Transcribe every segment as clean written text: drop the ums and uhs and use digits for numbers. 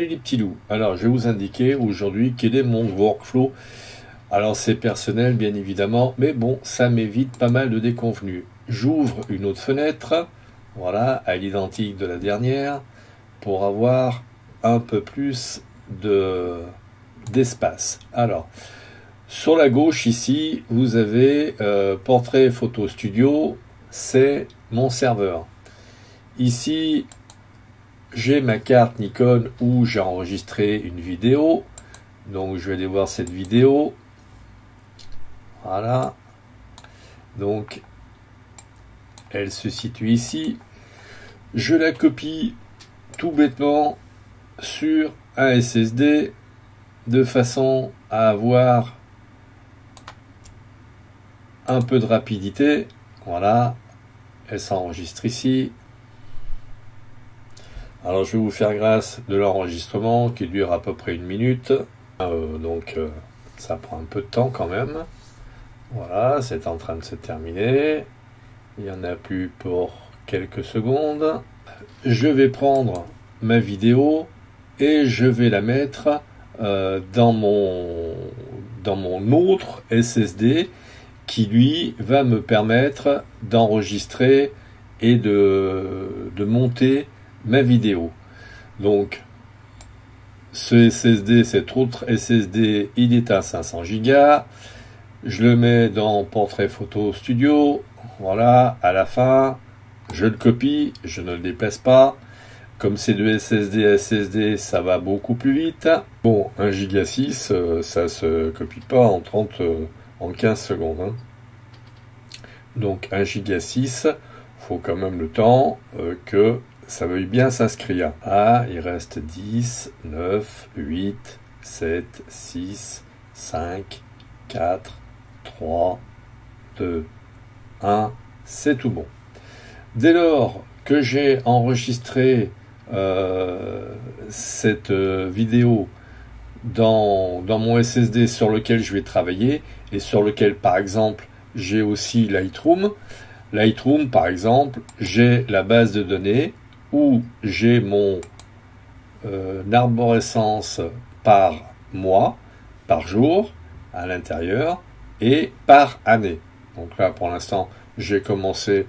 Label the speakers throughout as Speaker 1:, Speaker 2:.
Speaker 1: Salut les petits loups, alors je vais vous indiquer aujourd'hui quel est mon workflow. Alors c'est personnel bien évidemment, mais bon, ça m'évite pas mal de déconvenues. J'ouvre une autre fenêtre, voilà, à l'identique de la dernière, pour avoir un peu plus d'espace. Alors, sur la gauche ici, vous avez Portrait Photo Studio, c'est mon serveur. Ici, j'ai ma carte Nikon où j'ai enregistré une vidéo. Donc je vais aller voir cette vidéo. Voilà. Donc elle se situe ici. Je la copie tout bêtement sur un SSD de façon à avoir un peu de rapidité. Voilà. Elle s'enregistre ici. Alors je vais vous faire grâce de l'enregistrement qui dure à peu près 1 minute. Donc ça prend un peu de temps quand même. Voilà, c'est en train de se terminer. Il n'y en a plus pour quelques secondes. Je vais prendre ma vidéo et je vais la mettre dans mon autre SSD qui lui va me permettre d'enregistrer et de monter ma vidéo. Donc ce SSD, cet autre SSD, il est à 500 Go. Je le mets dans Portrait Photo Studio. Voilà, à la fin, je le copie, je ne le déplace pas. Comme c'est de SSD à SSD, ça va beaucoup plus vite. Bon, 1 Go 6, ça se copie pas en 15 secondes. Hein. Donc 1 Go 6, faut quand même le temps que ça veuille bien s'inscrire. Ah, il reste 10, 9, 8, 7, 6, 5, 4, 3, 2, 1, c'est tout bon. Dès lors que j'ai enregistré cette vidéo dans mon SSD sur lequel je vais travailler et sur lequel par exemple j'ai aussi Lightroom, par exemple, j'ai la base de données où j'ai mon arborescence par mois, par jour à l'intérieur et par année. Donc là pour l'instant j'ai commencé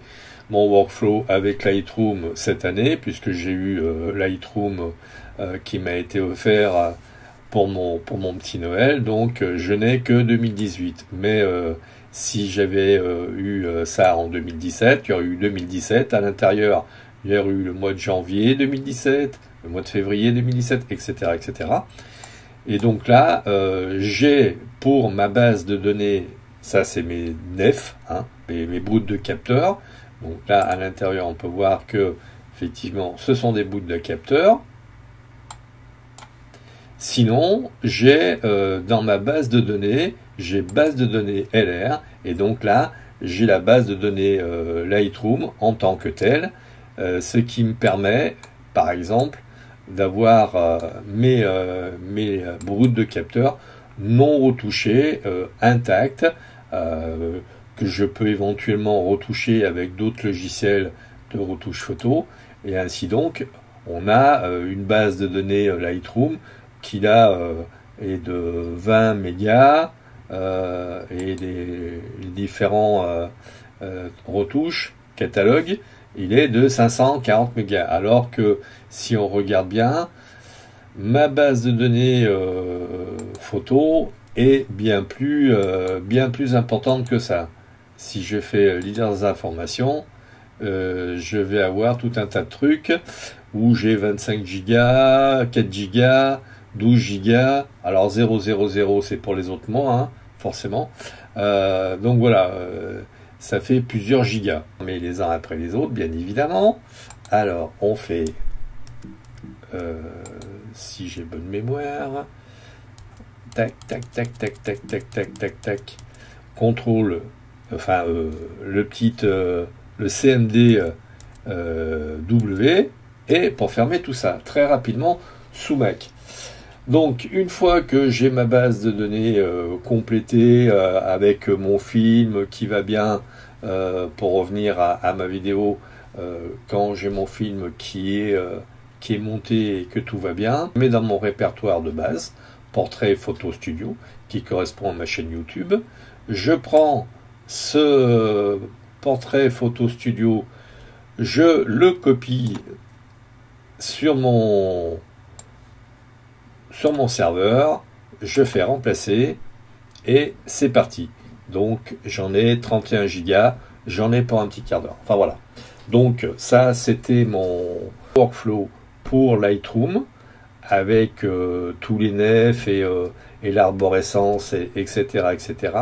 Speaker 1: mon workflow avec Lightroom cette année puisque j'ai eu Lightroom qui m'a été offert pour mon petit Noël, donc je n'ai que 2018. Mais si j'avais eu ça en 2017, il y aurait eu 2017 à l'intérieur. Il y aurait eu le mois de janvier 2017, le mois de février 2017, etc. etc. Et donc là, j'ai pour ma base de données, ça c'est mes nefs, hein, mes bouts de capteurs. Donc là, à l'intérieur, on peut voir que, effectivement, ce sont des bouts de capteurs. Sinon, j'ai dans ma base de données, j'ai base de données LR, et donc là, j'ai la base de données Lightroom en tant que telle, ce qui me permet, par exemple, d'avoir mes bouts de capteurs non retouchés, intacts, que je peux éventuellement retoucher avec d'autres logiciels de retouche photo, et ainsi donc, on a une base de données Lightroom qui là est de 20 mégas et les différents retouches, catalogues, il est de 540 mégas. Alors que si on regarde bien, ma base de données photo est bien plus importante que ça. Si je fais lire des informations, je vais avoir tout un tas de trucs où j'ai 25 gigas, 4 gigas, 12 gigas, alors 000 c'est pour les autres mois, hein, forcément. Donc voilà, ça fait plusieurs gigas, mais les uns après les autres, bien évidemment. Alors on fait, si j'ai bonne mémoire, tac, tac, tac, tac, tac, tac, tac, tac, tac, contrôle, enfin le CMD W, et pour fermer tout ça très rapidement sous Mac. Donc une fois que j'ai ma base de données complétée avec mon film qui va bien pour revenir à ma vidéo, quand j'ai mon film qui est qui est monté et que tout va bien, je mets dans mon répertoire de base, Portrait Photo Studio, qui correspond à ma chaîne YouTube. Je prends ce Portrait Photo Studio, je le copie sur mon serveur, je fais remplacer et c'est parti. Donc j'en ai 31 gigas, j'en ai pour un petit quart d'heure. Enfin voilà. Donc ça c'était mon workflow pour Lightroom avec tous les nefs et l'arborescence, etc. etc.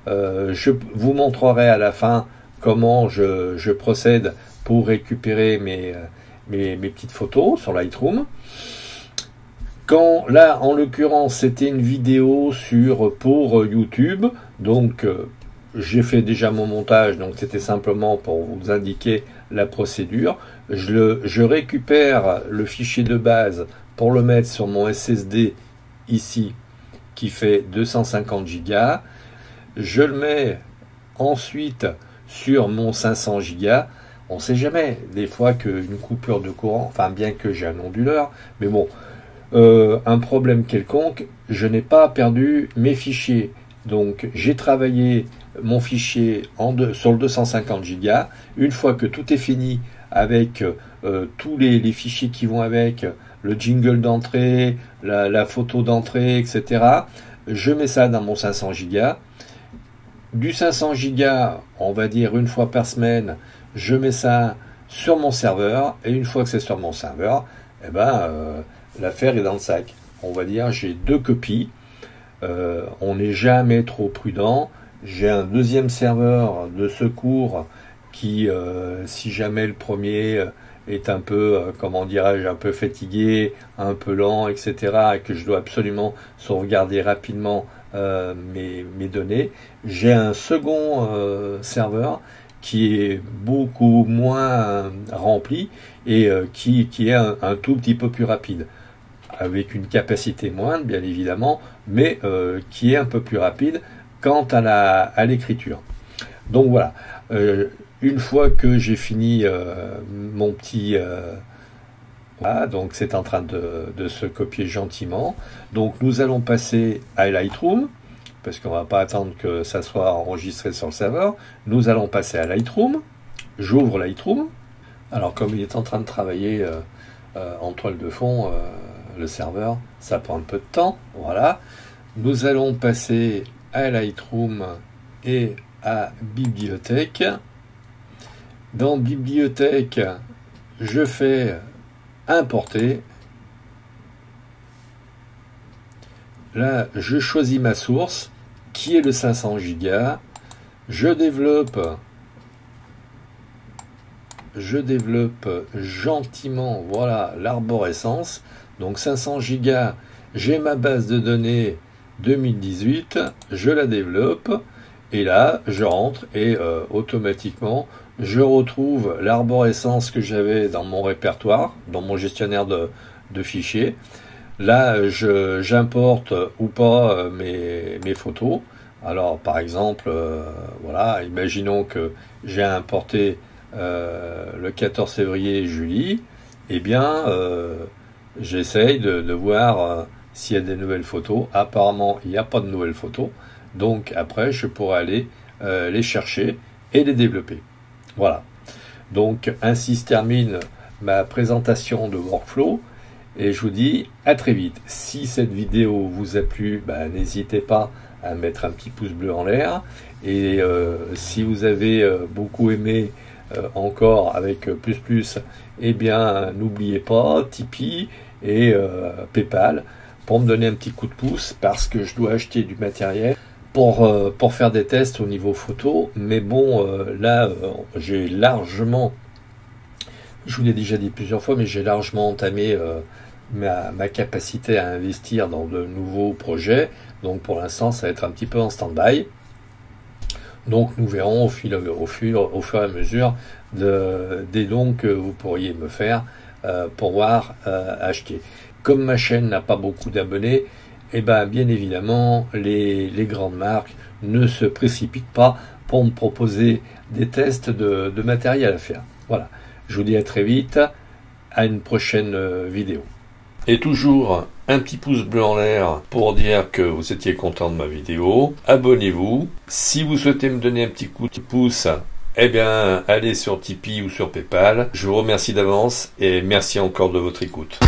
Speaker 1: Je vous montrerai à la fin comment je procède pour récupérer mes petites photos sur Lightroom. Là, en l'occurrence, c'était une vidéo pour YouTube, donc j'ai fait déjà mon montage, donc c'était simplement pour vous indiquer la procédure. Je récupère le fichier de base pour le mettre sur mon SSD ici, qui fait 250 Go. Je le mets ensuite sur mon 500 Go. On ne sait jamais, des fois qu'une coupure de courant, enfin bien que j'ai un onduleur, mais bon, un problème quelconque, je n'ai pas perdu mes fichiers. Donc j'ai travaillé mon fichier sur le 250 Go. Une fois que tout est fini avec tous les fichiers qui vont avec, le jingle d'entrée, la photo d'entrée, etc., je mets ça dans mon 500 Go. Du 500 Go, on va dire une fois par semaine, je mets ça sur mon serveur, et une fois que c'est sur mon serveur, eh ben, l'affaire est dans le sac. On va dire, j'ai 2 copies. On n'est jamais trop prudent. J'ai un deuxième serveur de secours qui, si jamais le premier est un peu, comment dirais-je, un peu fatigué, un peu lent, etc., et que je dois absolument sauvegarder rapidement mes données, j'ai un second serveur qui est beaucoup moins rempli et qui est un tout petit peu plus rapide, avec une capacité moindre bien évidemment, mais qui est un peu plus rapide quant à l'écriture. Donc voilà, une fois que j'ai fini mon petit... voilà, donc c'est en train de se copier gentiment. Donc nous allons passer à Lightroom, parce qu'on ne va pas attendre que ça soit enregistré sur le serveur. Nous allons passer à Lightroom. J'ouvre Lightroom. Alors comme il est en train de travailler en toile de fond, le serveur, ça prend un peu de temps. Voilà. Nous allons passer à Lightroom et à Bibliothèque. Dans Bibliothèque, je fais Importer. Là, je choisis ma source, qui est le 500 Go. Je développe gentiment, voilà, l'arborescence. Donc 500 Go, j'ai ma base de données 2018, je la développe, et là, je rentre, et automatiquement, je retrouve l'arborescence que j'avais dans mon répertoire, dans mon gestionnaire de fichiers. Là, j'importe ou pas mes photos. Alors, par exemple, voilà, imaginons que j'ai importé le 14 février Julie. Eh bien, j'essaye de voir s'il y a des nouvelles photos. Apparemment, il n'y a pas de nouvelles photos. Donc, après, je pourrai aller les chercher et les développer. Voilà. Donc, ainsi se termine ma présentation de workflow. Et je vous dis à très vite. Si cette vidéo vous a plu, n'hésitez pas à mettre un petit pouce bleu en l'air. Et si vous avez beaucoup aimé encore avec plus, eh bien n'oubliez pas Tipeee et PayPal pour me donner un petit coup de pouce, parce que je dois acheter du matériel pour faire des tests au niveau photo. Mais bon, là j'ai largement, je vous l'ai déjà dit plusieurs fois, mais j'ai largement entamé ma capacité à investir dans de nouveaux projets. Donc pour l'instant, ça va être un petit peu en stand-by. Donc nous verrons au fur et à mesure des dons que vous pourriez me faire pour pouvoir acheter. Comme ma chaîne n'a pas beaucoup d'abonnés, et bien évidemment, les grandes marques ne se précipitent pas pour me proposer des tests de matériel à faire. Voilà. Je vous dis à très vite. à une prochaine vidéo. Et toujours un petit pouce bleu en l'air pour dire que vous étiez content de ma vidéo. Abonnez-vous. Si vous souhaitez me donner un petit coup de pouce, eh bien, allez sur Tipeee ou sur PayPal. Je vous remercie d'avance et merci encore de votre écoute.